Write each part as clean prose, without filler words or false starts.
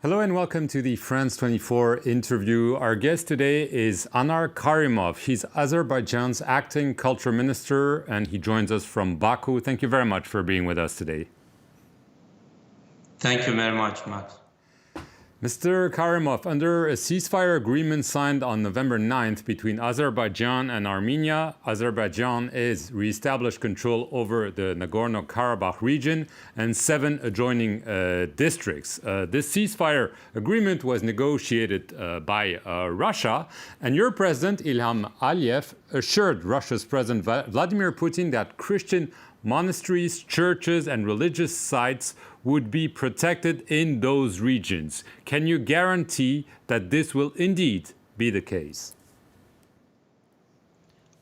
Hello and welcome to the France 24 interview. Our guest today is Anar Karimov. He's Azerbaijan's acting culture minister and he joins us from Baku. Thank you very much for being with us today. Thank you very much, Max. Mr. Karimov, under a ceasefire agreement signed on November 9th between Azerbaijan and Armenia, Azerbaijan has reestablished control over the Nagorno-Karabakh region and 7 adjoining districts. This ceasefire agreement was negotiated by Russia, and your president, Ilham Aliyev, assured Russia's President Vladimir Putin that Christian monasteries, churches, and religious sites would be protected in those regions. Can you guarantee that this will indeed be the case?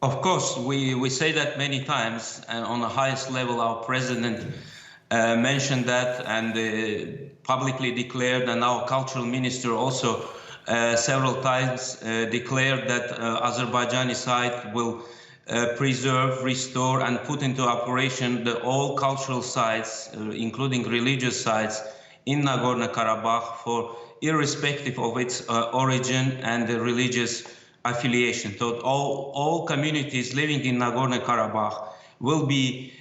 Of course, we say that many times, and on the highest level, our president mentioned that and publicly declared, and our cultural minister also several times declared that Azerbaijani side will preserve, restore, and put into operation all cultural sites, including religious sites, in Nagorno-Karabakh, for irrespective of its origin and the religious affiliation. So all communities living in Nagorno-Karabakh will be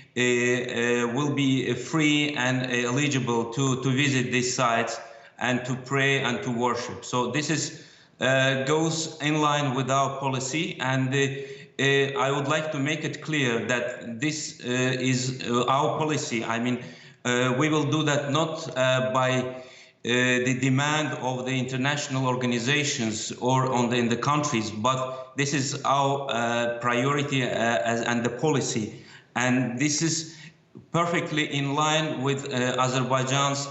free and eligible to visit these sites and to pray and to worship. So this is goes in line with our policy, and I would like to make it clear that this is our policy. I mean, we will do that not by the demand of the international organizations or in the countries, but this is our priority and the policy. And this is perfectly in line with Azerbaijan's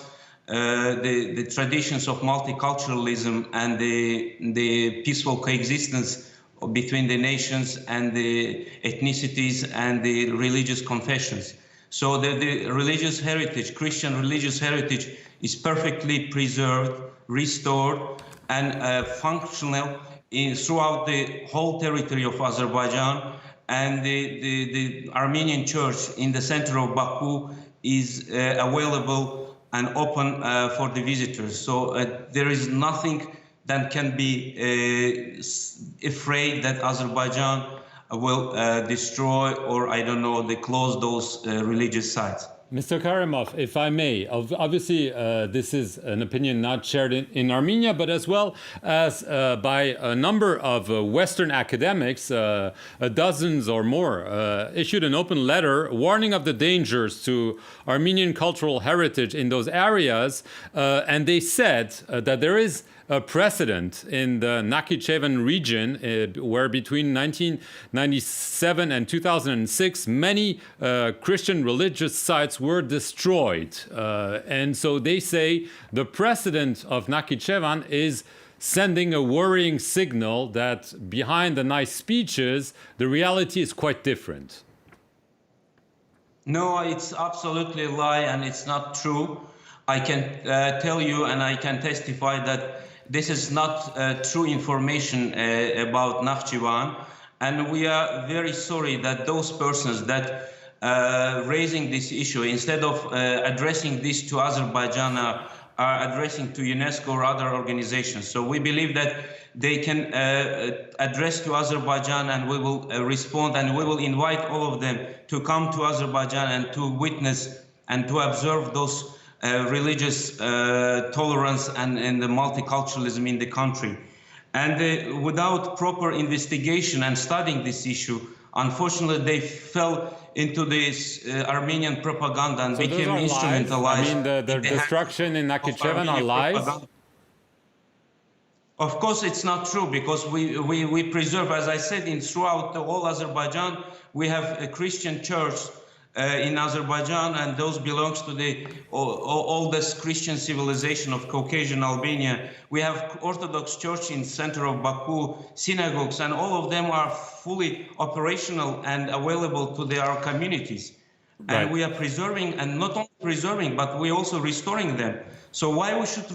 the traditions of multiculturalism and the peaceful coexistence between the nations and the ethnicities and the religious confessions. So the religious heritage, Christian religious heritage, is perfectly preserved, restored, and functional throughout the whole territory of Azerbaijan. And the Armenian church in the center of Baku is available and open for the visitors. So there is nothing that can be afraid that Azerbaijan will destroy or, I don't know, they close those religious sites. Mr. Karimov, if I may, obviously this is an opinion not shared in Armenia, but as well as by a number of Western academics, dozens or more, issued an open letter warning of the dangers to Armenian cultural heritage in those areas, and they said that there is a precedent in the Nakhichevan region where between 1997 and 2006 many Christian religious sites were destroyed. And so they say the precedent of Nakhichevan is sending a worrying signal that behind the nice speeches, the reality is quite different. No, it's absolutely a lie and it's not true. I can tell you and I can testify that this is not true information about Nakhchivan, and we are very sorry that those persons that raising this issue, instead of addressing this to Azerbaijan, are addressing to UNESCO or other organizations. So we believe that they can address to Azerbaijan, and we will respond, and we will invite all of them to come to Azerbaijan and to witness and to observe those religious tolerance and the multiculturalism in the country. And without proper investigation and studying this issue, unfortunately, they fell into this Armenian propaganda and became instrumentalized. I mean, the destruction in Nakhichevan are lies? Of course, it's not true, because we preserve, as I said, throughout the whole Azerbaijan, we have a Christian church in Azerbaijan, and those belongs to the oldest Christian civilization of Caucasian Albania. We have Orthodox Church in center of Baku, synagogues, and all of them are fully operational and available to our communities. Right. And we are preserving, and not only preserving, but we also restoring them. So why we should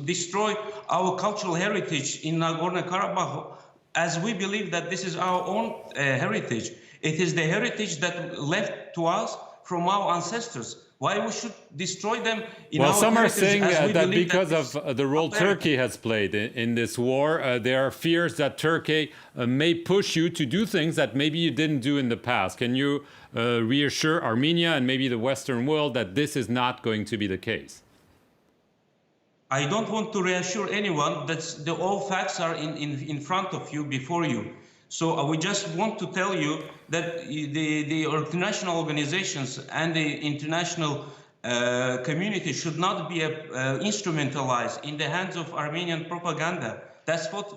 destroy our cultural heritage in Nagorno-Karabakh, as we believe that this is our own heritage? It is the heritage that left to us from our ancestors. Why we should destroy them in Well, our some are heritage, saying as we that believe because this of the role heritage. Turkey has played in this war, there are fears that Turkey may push you to do things that maybe you didn't do in the past. Can you reassure Armenia and maybe the Western world that this is not going to be the case? I don't want to reassure anyone that all facts are in front of you, before you. So we just want to tell you that the international organizations and the international community should not be instrumentalized in the hands of Armenian propaganda. That's what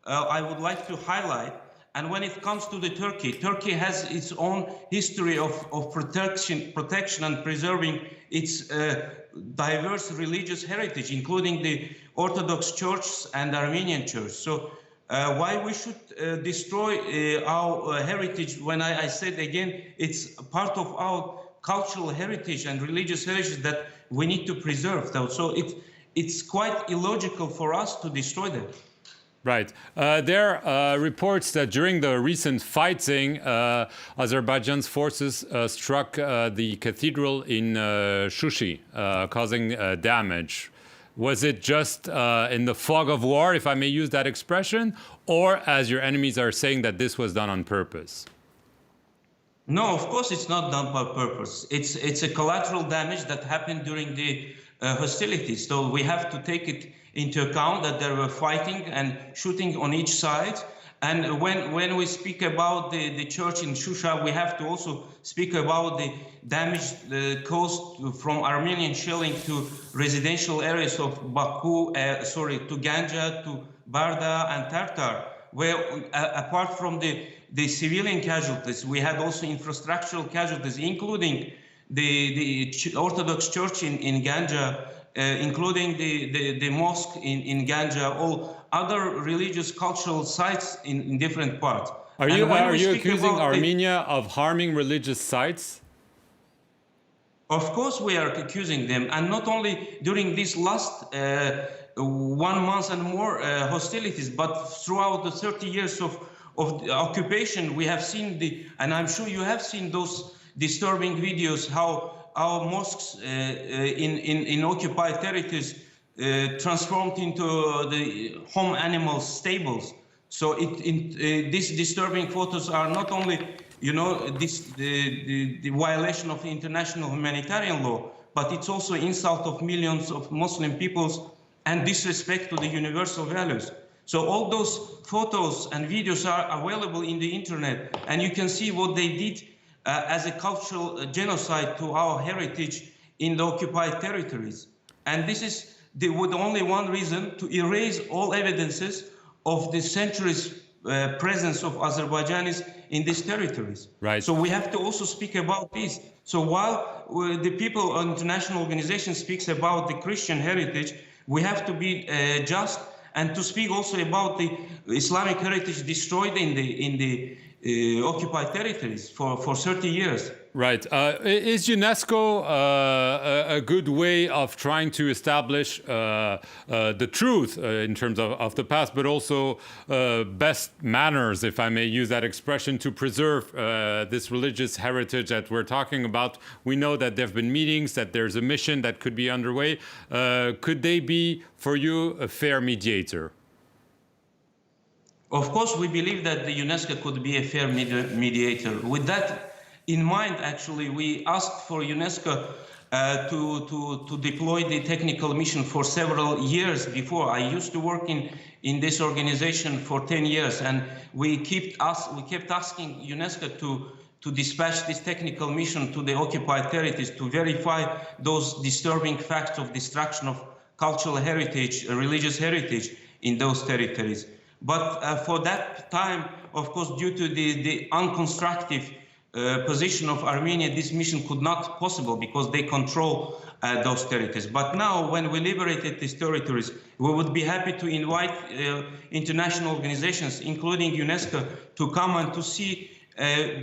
I would like to highlight. And when it comes to the Turkey has its own history of protection and preserving its diverse religious heritage, including the Orthodox Church and Armenian Church. So why we should destroy our heritage, when I said again, it's part of our cultural heritage and religious heritage that we need to preserve. So it's quite illogical for us to destroy them. Right. There are reports that during the recent fighting, Azerbaijan's forces struck the cathedral in Shushi, causing damage. Was it just in the fog of war, if I may use that expression, or as your enemies are saying that this was done on purpose? No, of course it's not done by purpose. It's a collateral damage that happened during the hostilities. So we have to take it into account that there were fighting and shooting on each side. And when we speak about the church in Shusha, we have to also speak about the damage caused from Armenian shelling to residential areas of Baku, to Ganja, to Barda and Tartar, where apart from the civilian casualties, we had also infrastructural casualties, including the Orthodox Church in Ganja, including the mosque in Ganja, all other religious cultural sites in different parts. Are you accusing Armenia of harming religious sites? Of course we are accusing them, and not only during this last 1 month and more hostilities, but throughout the 30 years of occupation. We have seen and I'm sure you have seen those disturbing videos, how our mosques in occupied territories transformed into the home animal stables. So these disturbing photos are not only, the violation of international humanitarian law, but it's also insult of millions of Muslim peoples and disrespect to the universal values. So all those photos and videos are available in the internet, and you can see what they did as a cultural genocide to our heritage in the occupied territories. And this is with only one reason: to erase all evidences of the centuries presence of Azerbaijanis in these territories. Right. So we have to also speak about this. So while the people, international organizations, speaks about the Christian heritage, we have to be just and to speak also about the Islamic heritage destroyed in the occupied territories for 30 years. Right. Is UNESCO a good way of trying to establish the truth in terms of the past, but also best manners, if I may use that expression, to preserve this religious heritage that we're talking about? We know that there have been meetings, that there's a mission that could be underway. Could they be, for you, a fair mediator? Of course, we believe that the UNESCO could be a fair mediator. With that in mind, actually, we asked for UNESCO to deploy the technical mission for several years before. I used to work in this organization for 10 years, and we kept asking UNESCO to dispatch this technical mission to the occupied territories to verify those disturbing facts of destruction of cultural heritage, religious heritage in those territories. But for that time, of course, due to the unconstructive position of Armenia, this mission could not possible because they control those territories. But now, when we liberated these territories, we would be happy to invite international organizations, including UNESCO, to come and to see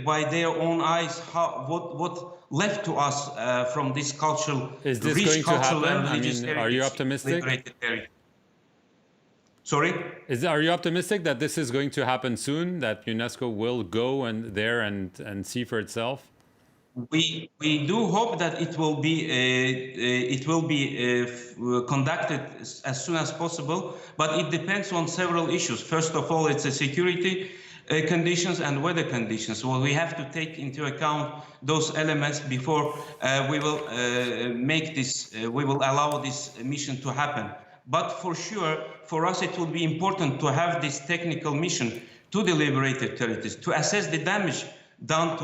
by their own eyes what left to us from this cultural, is this rich going to cultural happen? and religious I mean, heritage. are you optimistic? Sorry? Are you optimistic that this is going to happen soon, that UNESCO will go there and see for itself? we do hope that it will be conducted as soon as possible, but it depends on several issues. First of all, it's a security conditions and weather conditions. Well, we have to take into account those elements before we will we will allow this mission to happen. But for sure, for us, it will be important to have this technical mission to the liberated territories, to assess the damage done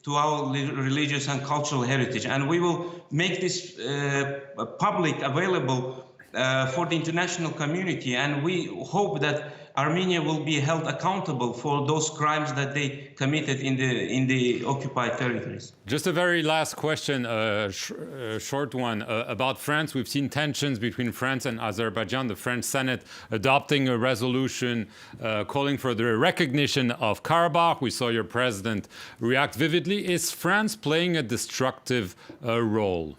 to our religious and cultural heritage. And we will make this public available for the international community. And we hope that Armenia will be held accountable for those crimes that they committed in the occupied territories. Just a very last question, short one, about France. We've seen tensions between France and Azerbaijan, the French Senate adopting a resolution calling for the recognition of Karabakh. We saw your president react vividly. Is France playing a destructive role?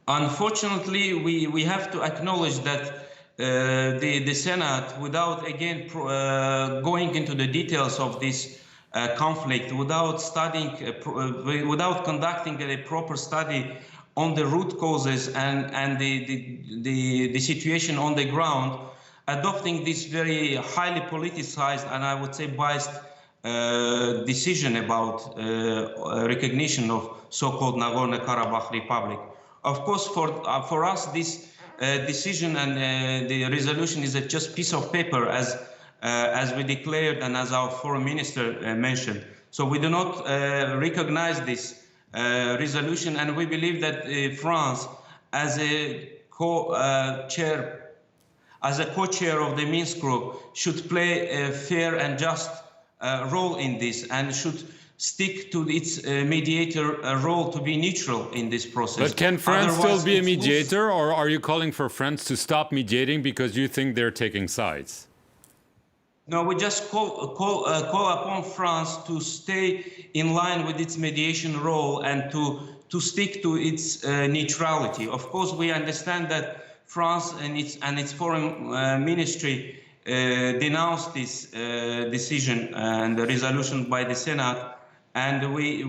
Unfortunately, we have to acknowledge that the Senate, without again going into the details of this conflict, without studying, without conducting a proper study on the root causes and the situation on the ground, adopting this very highly politicized and I would say biased decision about recognition of so-called Nagorno-Karabakh Republic. Of course, for us, this decision and the resolution is just piece of paper, as we declared and as our foreign minister mentioned. So we do not recognize this resolution, and we believe that France, as a co-chair of the Minsk group, should play a fair and just role in this and should stick to its mediator role to be neutral in this process. But can France still be a mediator, or are you calling for France to stop mediating because you think they're taking sides? No, we just call upon France to stay in line with its mediation role and to stick to its neutrality. Of course, we understand that France and its foreign ministry denounced this decision and the resolution by the Senate. And we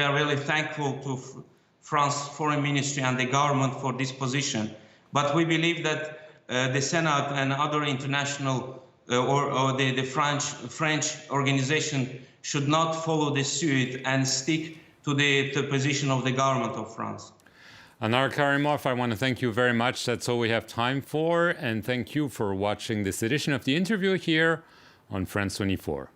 are really thankful to France foreign ministry and the government for this position. But we believe that the Senate and other international or the French organization should not follow the suit and stick to the position of the government of France. Anar Karimov, I want to thank you very much. That's all we have time for. And thank you for watching this edition of The Interview here on France 24.